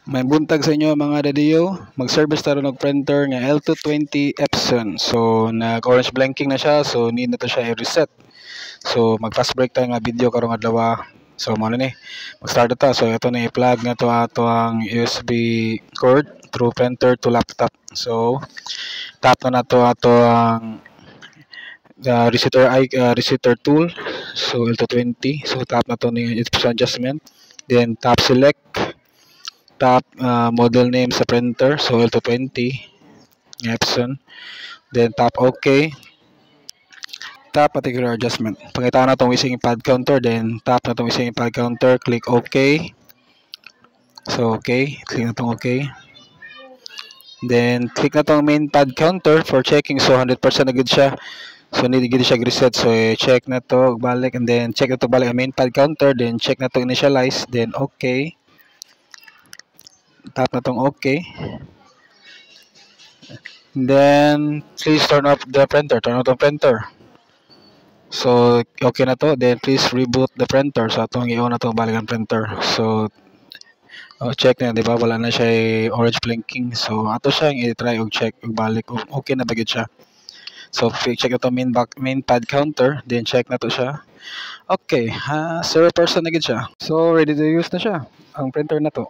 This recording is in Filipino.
May buntag sa inyo mga dadiyo, mag-service tayo ng printer nga L220 Epson. So nag-orange blinking na siya, so need na to siya i-reset. So mag-fast break tayo nga video karong adlaw. So mo na ni, mag-start ta. So ito na i-plug na to ato ang USB cord through printer to laptop. So tap na to ato ang receiver tool. So L220. So tap na to ni Epson adjustment. Then tap select, tap model name sa printer, so L220 Epson, then tap OK, tap particular adjustment. Pangita na itong isang pad counter, then tap na itong isang pad counter, click OK, so OK, click na itong OK, then click na itong main pad counter for checking, so 100% na good siya. So need gid siya reset, so check na to balik, and then check na to balik ang main pad counter, then check na to initialize, then OK, tap na tong OK. Then please turn off the printer, turn off the printer. So okay na to, then please reboot the printer. So atong i-on na to balik ang printer. So check na, di ba? Wala na siya orange blinking. So ato siya i-try og check og balik. Okay na ba gid siya? So check na to main pad counter, then check na to siya. Okay, 0% na gid siya. So ready to use na siya ang printer na to.